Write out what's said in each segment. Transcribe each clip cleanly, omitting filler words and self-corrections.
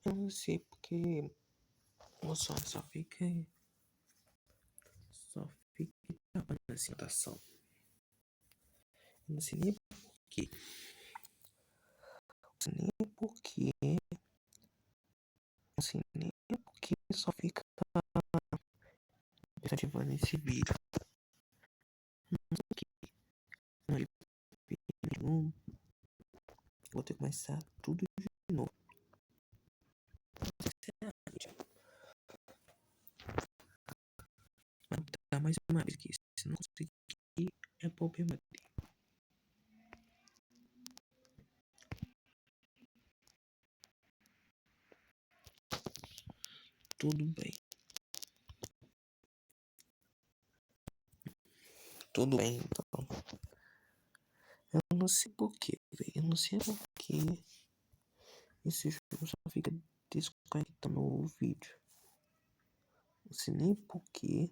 Eu não sei porque o sol só fica tapando assim a natação. Eu não sei nem porquê. Não sei nem porquê. Não sei nem porquê só fica desativando esse vídeo. Não sei nenhum. Vou ter que começar tudo de novo. Mas vou tentar mais uma vez aqui. Se não conseguir, é problema dele. Tudo bem. Tudo bem, então. Eu não sei porquê, velho. Eu não sei porquê esse jogo só fica desconectando o vídeo. Não sei nem porquê.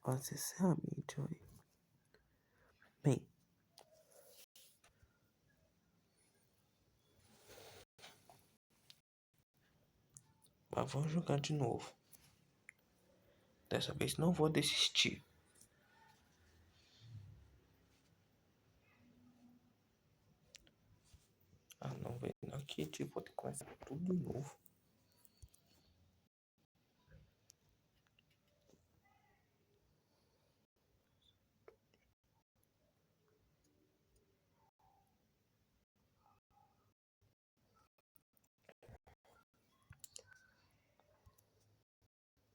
Olha, sinceramente, olha. Bem. Mas vamos jogar de novo. Dessa vez não vou desistir. Ah, não, velho. Aqui, tipo, vou ter que começar tudo de novo.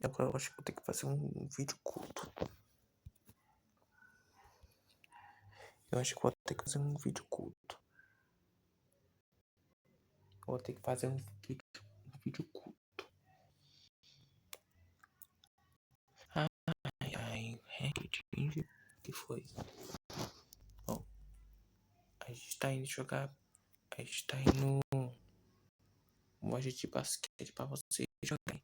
Agora eu acho que vou ter que fazer um vídeo curto. Eu acho que vou ter que fazer um vídeo curto. Vou ter que fazer um vídeo curto. Ai, Hacked, que foi? Bom, a gente tá indo jogar. A gente tá indo loja de basquete pra vocês jogarem.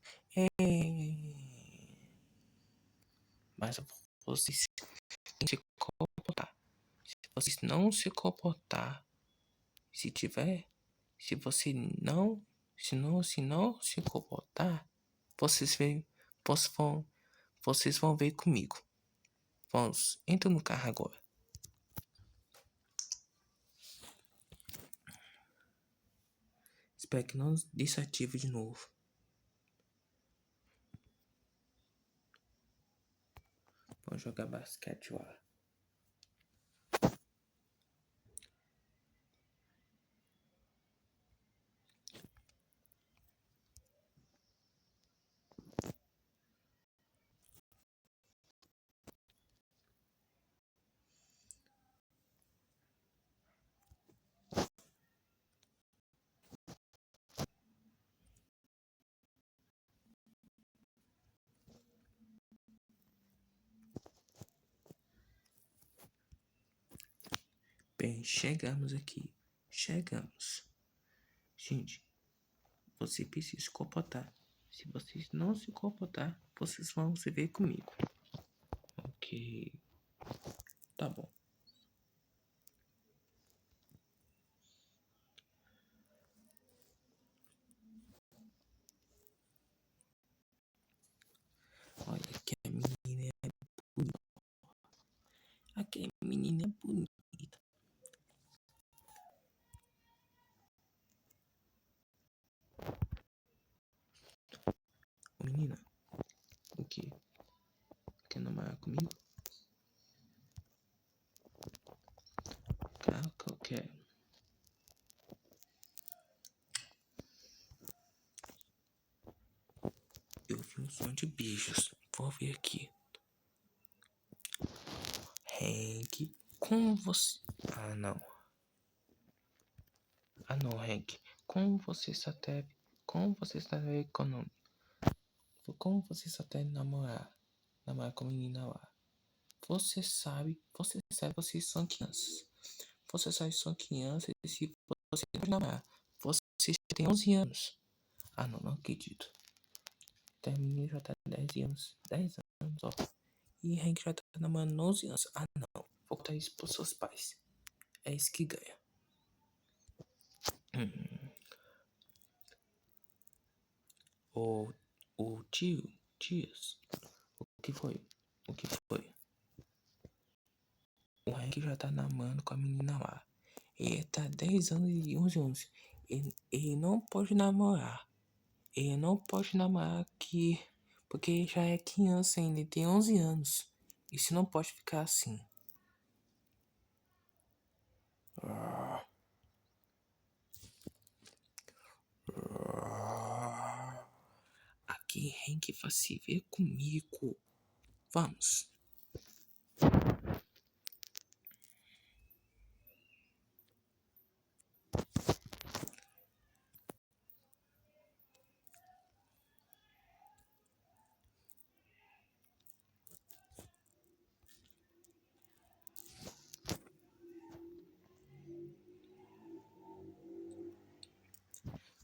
Mas vocês têm que se comportar. Se vocês não se comportar, se você não se comportar, vocês vêm, vocês vão ver comigo. Vamos, entra no carro agora. Espero que não desative de novo. Vamos jogar basquete lá. Bem, chegamos aqui. Chegamos. Gente, você precisa se comportar. Se vocês não se comportar, vocês vão se ver comigo. Ok. Tá bom. Olha que a menina é bonita. Aqui a menina é bonita. Menina, o que? Quer namorar comigo? Claro que eu quero. Eu vi um som de beijos. Vou ver aqui. Hank, como você... Ah, não. Ah, não, Hank. Como você só deve... Como você só deve econômico? Como você só deve namorar? Namorar com a menina lá. Vocês são crianças. Vocês são crianças e se você pode namorar, vocês já têm 11 anos. Ah, não, não acredito. Até a menina já tá 10 anos. 10 anos, ó. E Hank já tá namorando 11 anos. Ah, não. Vou contar isso pros seus pais. É isso que ganha. O, o tio, tias, o que foi? O que foi? O Hank já tá namorando com a menina lá. Ele tá 10 anos e 11 anos. Ele não pode namorar. Ele não pode namorar aqui. Porque ele já é criança ainda. Ele tem 11 anos. Isso não pode ficar assim. Aqui, Hank vai se ver comigo. Vamos.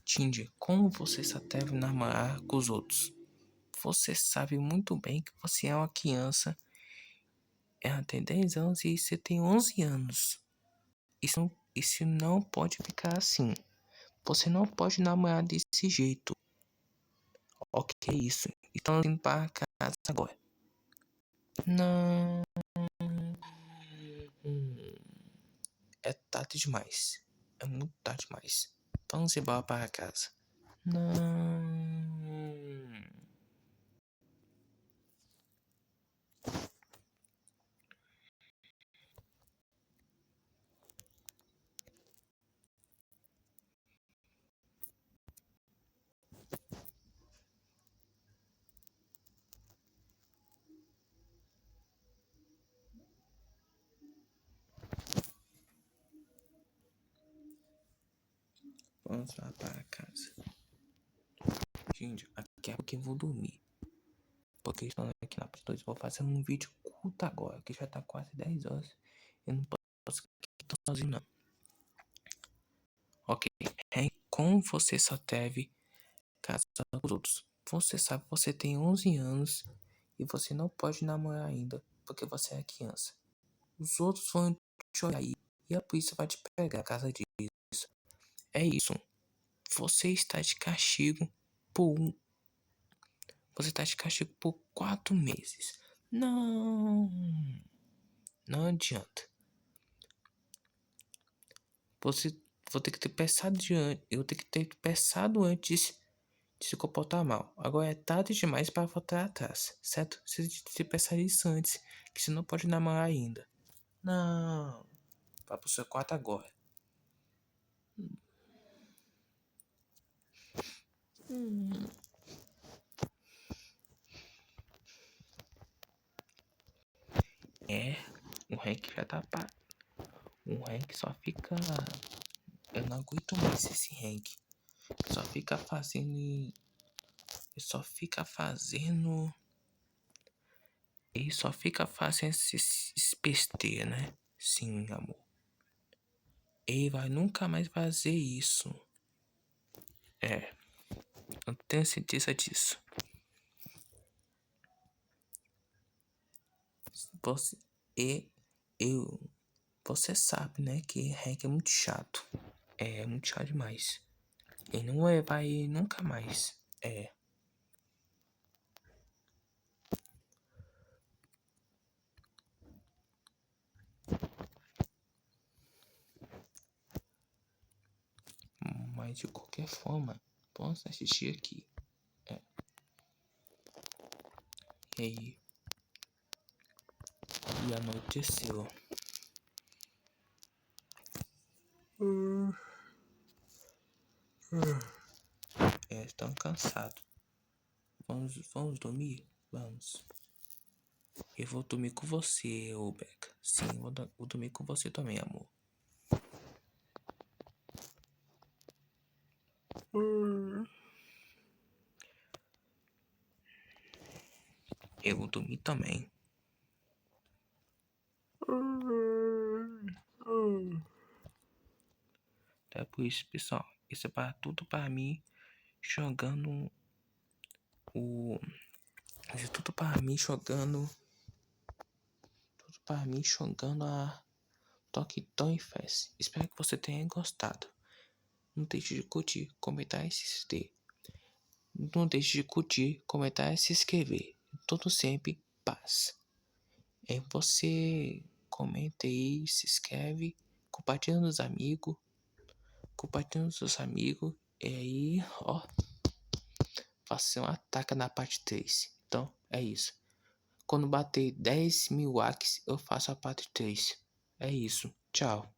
Tindy, como você só deve namorar com os outros? Você sabe muito bem que você é uma criança. Ela tem 10 anos e você tem 11 anos. Isso não pode ficar assim. Você não pode namorar desse jeito. Ok, isso. Então indo para casa agora. Não. É tarde demais. É muito tarde demais. Vamos embora para casa. Não. Vamos lá para casa. Gente, aqui é porque eu vou dormir. Porque estando aqui na parte 2, vou fazer um vídeo curto agora, que já tá quase 10 horas. Eu não posso ficar aqui tão sozinho, não. Ok, como você só deve casar com os outros? Você sabe que você tem 11 anos e você não pode namorar ainda, porque você é criança. Os outros vão te olhar aí e a polícia vai te pegar a casa disso. É isso. Você está de castigo por Você está de castigo por 4 meses. Não. Não adianta. Você vou ter que ter pensado eu tenho que ter pensado antes de se comportar mal. Agora é tarde demais para voltar atrás, certo? Você tem que pensar isso antes, que você não pode namorar ainda. Não. Vá pro seu quarto agora. É, o Hank já tá pá. O Hank só fica. Eu não aguento mais esse Hank. Só fica fazendo. Ele só fica fazendo. Ele só fica fazendo esses besteira, né? Sim, amor. Ele vai nunca mais fazer isso. É, eu tenho certeza disso. Você e eu. Você sabe, né? Que Hank é muito chato. É muito chato demais. Ele não vai nunca mais. É. Mas de qualquer forma, posso assistir aqui. É. E aí? E anoiteceu. É, estão cansados. Vamos dormir? Vamos. Eu vou dormir com você, ô Beca. Sim, vou dormir com você também, amor. Eu vou dormir também. Então é por isso, pessoal. Isso é para tudo para mim jogando o. Isso é tudo para mim jogando. Tudo para mim jogando a Toque Toy Fest. Espero que você tenha gostado. Não deixe de curtir, comentar e se inscrever. Não deixe de curtir, comentar e se inscrever. Tudo sempre paz. Você comenta aí, se inscreve, compartilha nos amigos, compartilha nos seus amigos. E aí, ó, faça um ataque na parte 3. Então, é isso. Quando bater 10.000 likes, eu faço a parte 3. É isso. Tchau.